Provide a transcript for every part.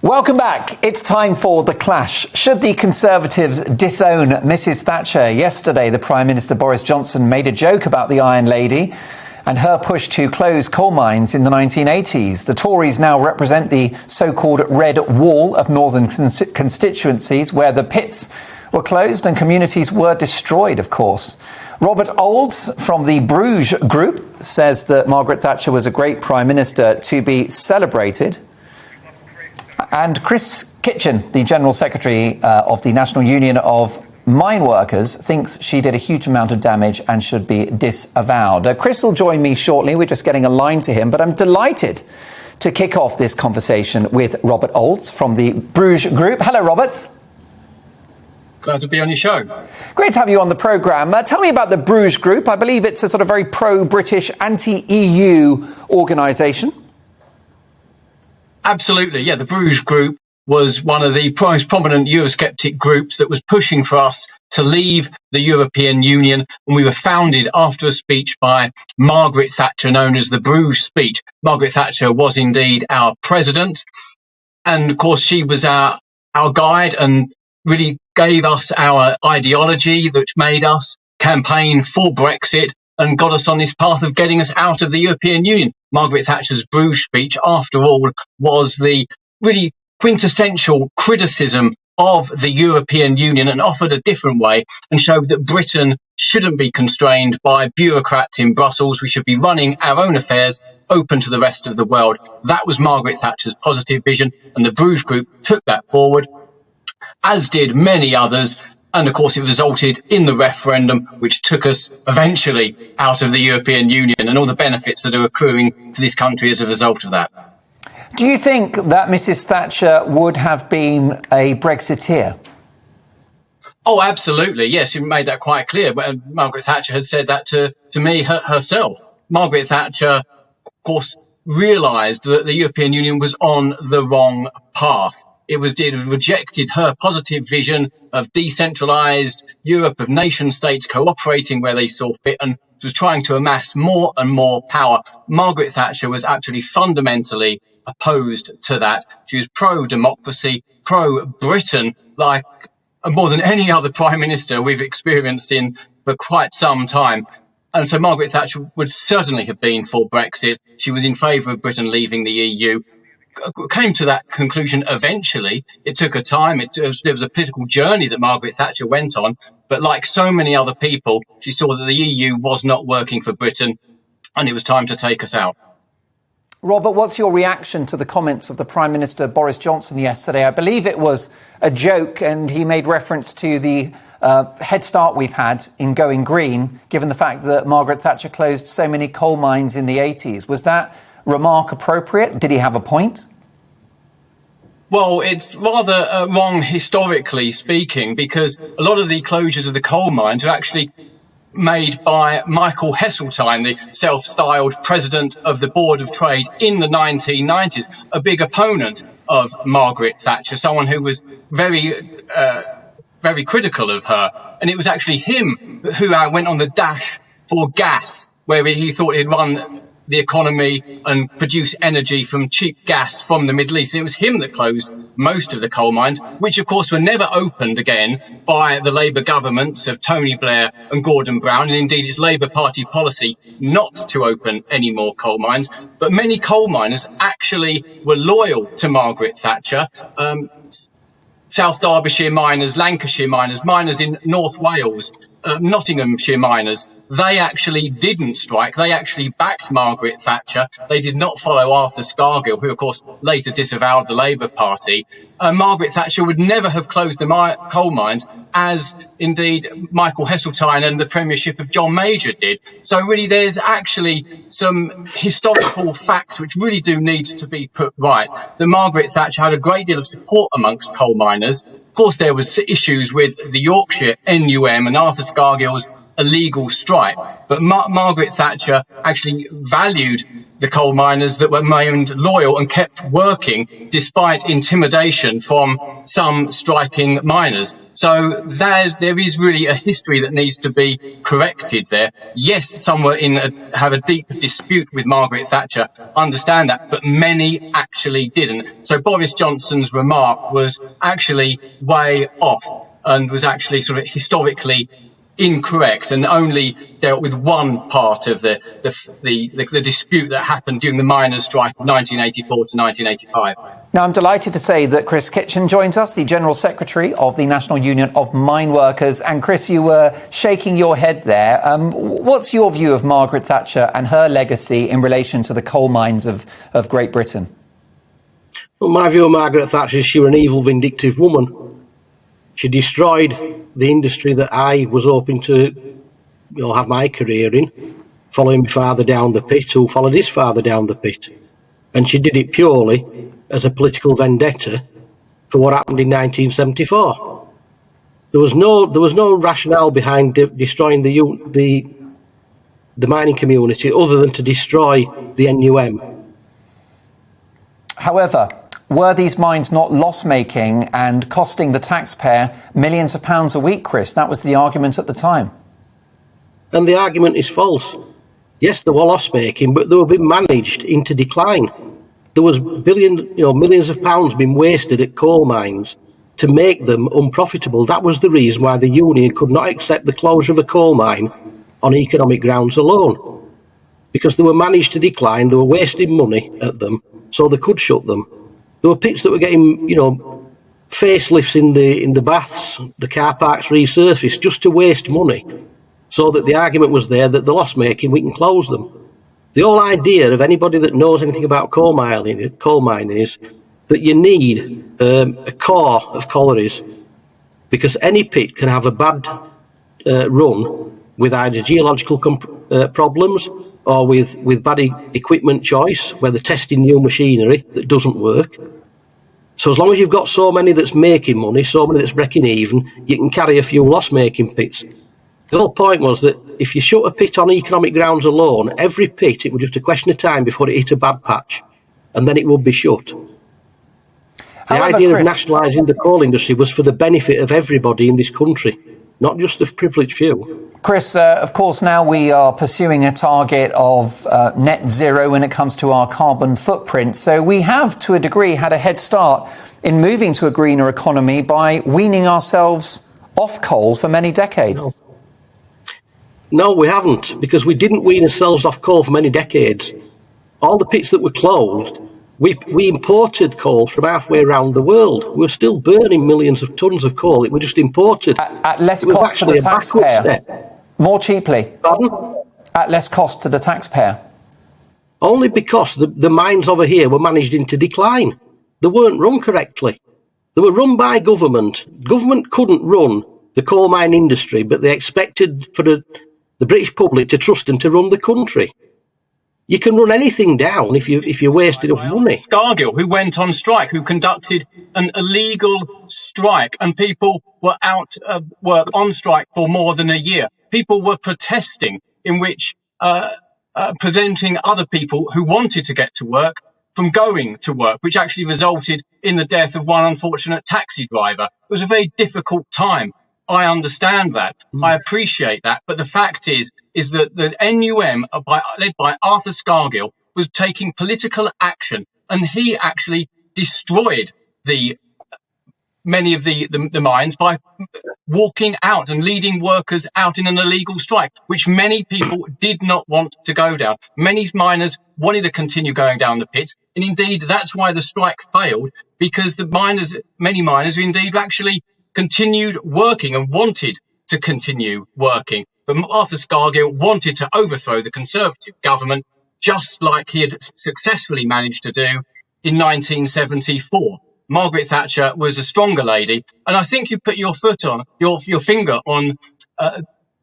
Welcome back. It's time for The Clash. Should the Conservatives disown Mrs Thatcher? Yesterday, the Prime Minister Boris Johnson made a joke about the Iron Lady and her push to close coal mines in the 1980s. The Tories now represent the so-called Red Wall of northern constituencies, where the pits were closed and communities were destroyed, of course. Robert Oulds from the Bruges Group says that Margaret Thatcher was a great Prime Minister to be celebrated. And Chris Kitchen, the General Secretary of the National Union of Mineworkers, thinks she did a huge amount of damage and should be disavowed. Chris will join me shortly. We're just getting a line to him, but I'm delighted to kick off this conversation with Robert Oulds from the Bruges Group. Hello, Robert. Glad to be on your show. Great to have you on the programme. Tell me about the Bruges Group. I believe it's a sort of very pro-British, anti-EU organisation. Absolutely, yeah. The Bruges Group was one of the most prominent Eurosceptic groups that was pushing for us to leave the European Union, and we were founded after a speech by Margaret Thatcher known as the Bruges speech. Margaret Thatcher was indeed our president, and of course she was our guide and really gave us our ideology, which made us campaign for Brexit and got us on this path of getting us out of the European Union. Margaret Thatcher's Bruges speech, after all, was the really quintessential criticism of the European Union and offered a different way and showed that Britain shouldn't be constrained by bureaucrats in Brussels. We should be running our own affairs, open to the rest of the world. That was Margaret Thatcher's positive vision, and the Bruges Group took that forward, as did many others. And of course, it resulted in the referendum, which took us eventually out of the European Union and all the benefits that are accruing to this country as a result of that. Do you think that Mrs Thatcher would have been a Brexiteer? Oh, absolutely. Yes, you made that quite clear. Margaret Thatcher had said that to me herself. Margaret Thatcher, of course, realised that the European Union was on the wrong path. It rejected her positive vision of decentralised Europe, of nation states cooperating where they saw fit, and was trying to amass more and more power. Margaret Thatcher was actually fundamentally opposed to that. She was pro-democracy, pro-Britain, like more than any other prime minister we've experienced in for quite some time. And so Margaret Thatcher would certainly have been for Brexit. She was in favour of Britain leaving the EU. Came to that conclusion eventually. It took her time. There was a political journey that Margaret Thatcher went on. But like so many other people, she saw that the EU was not working for Britain and it was time to take us out. Robert, what's your reaction to the comments of the Prime Minister Boris Johnson yesterday? I believe it was a joke and he made reference to the head start we've had in going green, given the fact that Margaret Thatcher closed so many coal mines in the 80s. Was that remark appropriate? Did he have a point? Well, it's rather wrong historically speaking, because a lot of the closures of the coal mines are actually made by Michael Heseltine, the self-styled president of the Board of Trade in the 1990s, a big opponent of Margaret Thatcher, someone who was very critical of her. And it was actually him who went on the dash for gas, where he thought he'd run the economy and produce energy from cheap gas from the Middle East. And it was him that closed most of the coal mines, which of course were never opened again by the Labour governments of Tony Blair and Gordon Brown, and indeed it's Labour Party policy not to open any more coal mines. But many coal miners actually were loyal to Margaret Thatcher. South Derbyshire miners, Lancashire miners, miners in North Wales, Nottinghamshire miners, they actually didn't strike. They actually backed Margaret Thatcher. They did not follow Arthur Scargill, who, of course, later disavowed the Labour Party. Margaret Thatcher would never have closed the coal mines, as indeed Michael Heseltine and the Premiership of John Major did. So really there's actually some historical facts which really do need to be put right. That Margaret Thatcher had a great deal of support amongst coal miners. Of course, there was issues with the Yorkshire NUM and Arthur Scargill's a legal strike. But Margaret Thatcher actually valued the coal miners that remained loyal and kept working despite intimidation from some striking miners. So there is really a history that needs to be corrected there. Yes, some were have a deep dispute with Margaret Thatcher, understand that, but many actually didn't. So Boris Johnson's remark was actually way off and was actually sort of historically incorrect and only dealt with one part of the dispute that happened during the miners' strike of 1984 to 1985. Now, I'm delighted to say that Chris Kitchen joins us, the General Secretary of the National Union of Mineworkers. And Chris, you were shaking your head there. What's your view of Margaret Thatcher and her legacy in relation to the coal mines of Great Britain? Well, my view of Margaret Thatcher is she was an evil, vindictive woman. She destroyed the industry that I was hoping to have my career in, following my father down the pit, who followed his father down the pit. And she did it purely as a political vendetta for what happened in 1974. There was no rationale behind destroying the mining community other than to destroy the NUM. However, were these mines not loss-making and costing the taxpayer millions of pounds a week, Chris? That was the argument at the time. And the argument is false. Yes, they were loss-making, but they were being managed into decline. There was millions of pounds being wasted at coal mines to make them unprofitable. That was the reason why the union could not accept the closure of a coal mine on economic grounds alone. Because they were managed to decline, they were wasting money at them, so they could shut them. There were pits that were getting, facelifts in the baths, the car parks resurfaced just to waste money, so that the argument was there that the loss making, we can close them. The whole idea of anybody that knows anything about coal mining is that you need a core of collieries, because any pit can have a bad run with either geological problems or with bad equipment choice, where they're testing new machinery that doesn't work. So as long as you've got so many that's making money, so many that's breaking even, you can carry a few loss-making pits. The whole point was that if you shut a pit on economic grounds alone, every pit, it would just a question of time before it hit a bad patch, and then it would be shut. The idea of nationalising the coal industry was for the benefit of everybody in this country, not just the privileged few. Chris, of course, now we are pursuing a target of net zero when it comes to our carbon footprint. So we have, to a degree, had a head start in moving to a greener economy by weaning ourselves off coal for many decades. No, we haven't, because we didn't wean ourselves off coal for many decades. All the pits that were closed, we imported coal from halfway around the world. We were still burning millions of tonnes of coal. It was just imported. At less cost to the taxpayer. More cheaply. Pardon? At less cost to the taxpayer. Only because the mines over here were managed into decline. They weren't run correctly. They were run by government. Government couldn't run the coal mine industry, but they expected for the British public to trust them to run the country. You can run anything down if you waste enough money. Scargill, who went on strike, who conducted an illegal strike, and people were out of work on strike for more than a year. People were protesting, in which preventing other people who wanted to get to work from going to work, which actually resulted in the death of one unfortunate taxi driver. It was a very difficult time. I understand that. I appreciate that. But the fact is that the NUM, led by Arthur Scargill, was taking political action, and he actually destroyed many of the mines by walking out and leading workers out in an illegal strike, which many people did not want to go down. Many miners wanted to continue going down the pits, and indeed that's why the strike failed, because many miners indeed actually continued working and wanted to continue working. But Arthur Scargill wanted to overthrow the Conservative government, just like he had successfully managed to do in 1974. Margaret Thatcher was a stronger lady, and I think you put your finger on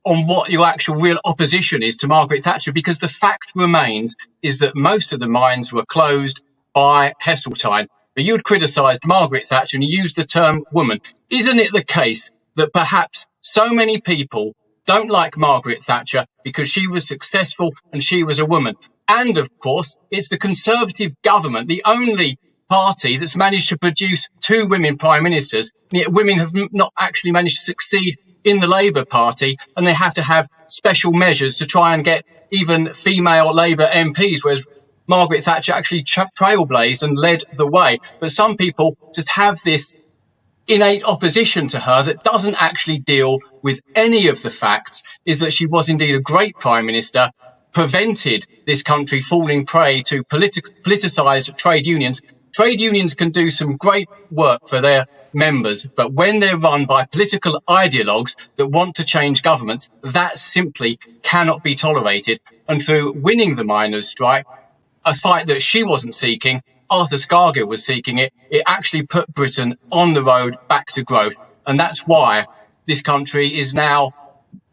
what your actual real opposition is to Margaret Thatcher, because the fact remains is that most of the mines were closed by Heseltine. But you had criticised Margaret Thatcher and you used the term woman. Isn't it the case that perhaps so many people don't like Margaret Thatcher because she was successful and she was a woman. And of course, it's the Conservative government, the only party that's managed to produce 2 women prime ministers, yet women have not actually managed to succeed in the Labour Party, and they have to have special measures to try and get even female Labour MPs, whereas Margaret Thatcher actually trailblazed and led the way. But some people just have this innate opposition to her that doesn't actually deal with any of the facts, is that she was indeed a great prime minister, prevented this country falling prey to politicised trade unions. Trade unions can do some great work for their members, but when they're run by political ideologues that want to change governments, that simply cannot be tolerated. And through winning the miners' strike, a fight that she wasn't seeking, Arthur Scargill was seeking it, it actually put Britain on the road back to growth. And that's why this country is now,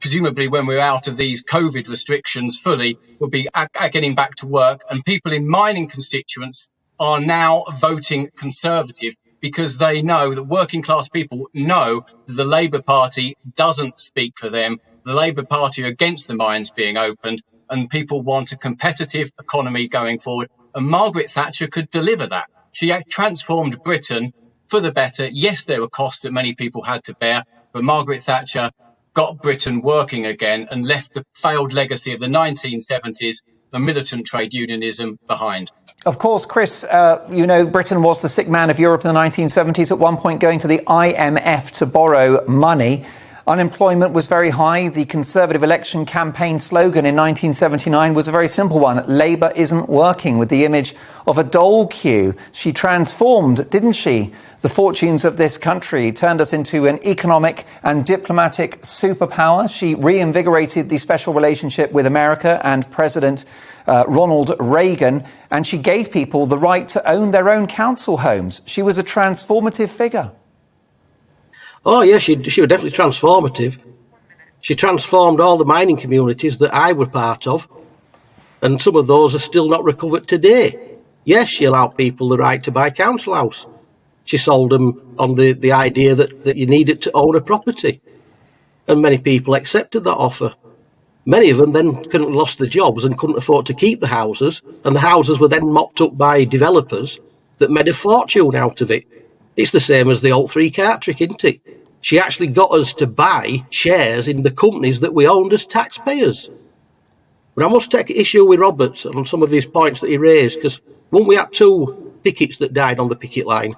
presumably when we're out of these COVID restrictions fully, will be getting back to work. And people in mining constituents are now voting Conservative because they know that working class people know that the Labour Party doesn't speak for them. The Labour Party are against the mines being opened, and people want a competitive economy going forward. And Margaret Thatcher could deliver that. She had transformed Britain for the better. Yes, there were costs that many people had to bear, but Margaret Thatcher got Britain working again and left the failed legacy of the 1970s and militant trade unionism behind. Of course, Chris, Britain was the sick man of Europe in the 1970s, at one point going to the IMF to borrow money. Unemployment was very high. The Conservative election campaign slogan in 1979 was a very simple one: Labour isn't working, with the image of a dole queue. She transformed, didn't she, the fortunes of this country, turned us into an economic and diplomatic superpower. She reinvigorated the special relationship with America and President Ronald Reagan, and she gave people the right to own their own council homes. She was a transformative figure. Oh, yeah, she was definitely transformative. She transformed all the mining communities that I were part of, and some of those are still not recovered today. Yes, she allowed people the right to buy a council house. She sold them on the idea that you needed to own a property, and many people accepted that offer. Many of them then couldn't lost their jobs and couldn't afford to keep the houses, and the houses were then mopped up by developers that made a fortune out of it. It's the same as the old 3-cart trick, isn't it? She actually got us to buy shares in the companies that we owned as taxpayers. But I must take issue with Robert on some of these points that he raised, because one, we had 2 pickets that died on the picket line,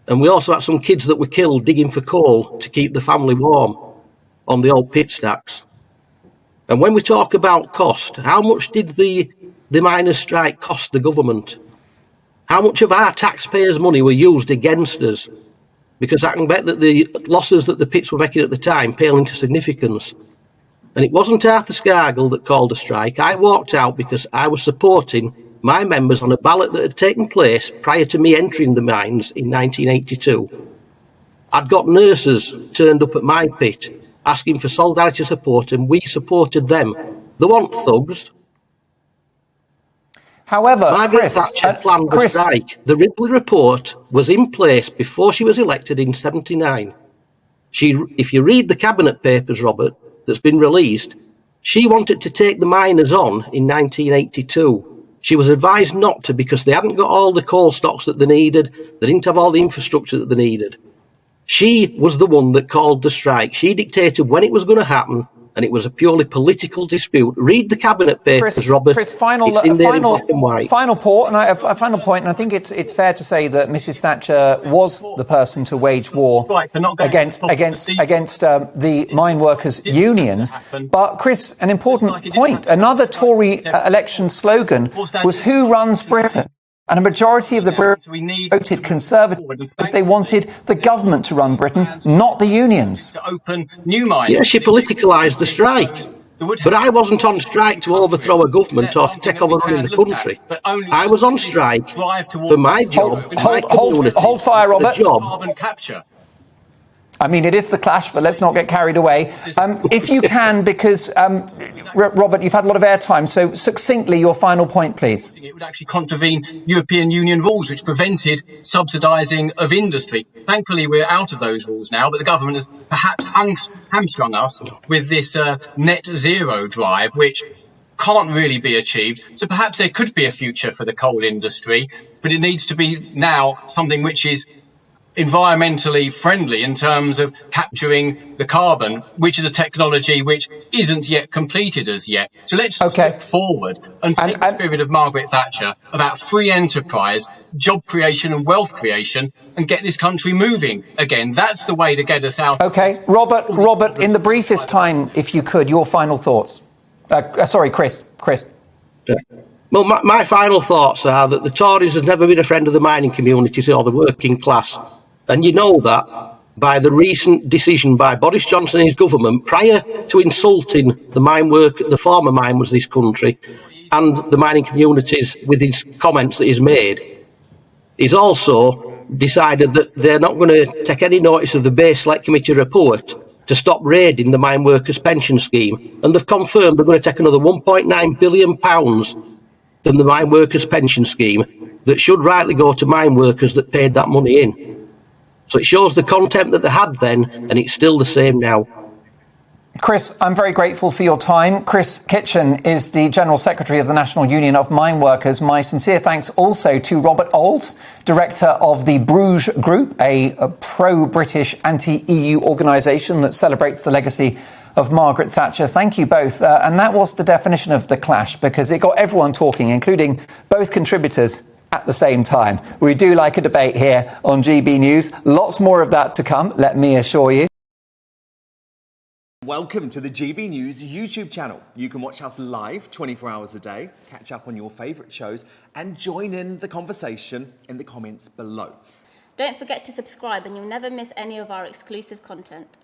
and we also had some kids that were killed digging for coal to keep the family warm on the old pit stacks. And when we talk about cost, how much did the miners' strike cost the government? How much of our taxpayers' money were used against us? Because I can bet that the losses that the pits were making at the time pale into significance. And it wasn't Arthur Scargill that called a strike. I walked out because I was supporting my members on a ballot that had taken place prior to me entering the mines in 1982. I'd got nurses turned up at my pit asking for solidarity support, and we supported them. They weren't thugs. However, Margaret Thatcher planned the strike. The Ripley report was in place before she was elected in 79. If you read the cabinet papers, Robert, that's been released, she wanted to take the miners on in 1982. She was advised not to because they hadn't got all the coal stocks that they needed. They didn't have all the infrastructure that they needed. She was the one that called the strike. She dictated when it was going to happen, and it was a purely political dispute. Read the cabinet papers, Robert. Chris, final point, and I think it's fair to say that Mrs. Thatcher was the person to wage war against the mine workers' unions. But Chris, an important point: another Tory election slogan was "Who runs Britain?" And a majority of the British voted Conservative because they wanted the government to run Britain, not the unions. Yeah, she politicalised the strike. But I wasn't on strike to overthrow a government or to take over running the country. I was on strike for my job. Hold fire, Robert. I mean, it is the clash, but let's not get carried away. If you can, because, Robert, you've had a lot of airtime, so succinctly, your final point, please. It would actually contravene European Union rules, which prevented subsidising of industry. Thankfully, we're out of those rules now, but the government has perhaps hamstrung us with this net zero drive, which can't really be achieved. So perhaps there could be a future for the coal industry, but it needs to be now something which is environmentally friendly in terms of capturing the carbon, which is a technology which isn't yet completed as yet. So let's look forward and take the spirit of Margaret Thatcher about free enterprise, job creation and wealth creation, and get this country moving again. That's the way to get us out. OK, Robert, in the briefest time, if you could, your final thoughts. Sorry, Chris. Yeah. Well, my final thoughts are that the Tories have never been a friend of the mining communities or the working class. And you know that by the recent decision by Boris Johnson and his government, prior to insulting the former miners of this country and the mining communities with his comments that he's made, he's also decided that they're not going to take any notice of the Bay Select Committee report to stop raiding the mine workers' pension scheme. And they've confirmed they're going to take another £1.9 billion from the mine workers' pension scheme that should rightly go to mine workers that paid that money in. So it shows the contempt that they had then, and it's still the same now. Chris, I'm very grateful for your time. Chris Kitchen is the General Secretary of the National Union of Mineworkers. My sincere thanks also to Robert Oulds, Director of the Bruges Group, a pro-British anti-EU organisation that celebrates the legacy of Margaret Thatcher. Thank you both. And that was the definition of the clash, because it got everyone talking, including both contributors at the same time. We do like a debate here on GB News. Lots more of that to come, let me assure you. Welcome to the GB News YouTube channel. You can watch us live 24 hours a day, catch up on your favourite shows and join in the conversation in the comments below. Don't forget to subscribe and you'll never miss any of our exclusive content.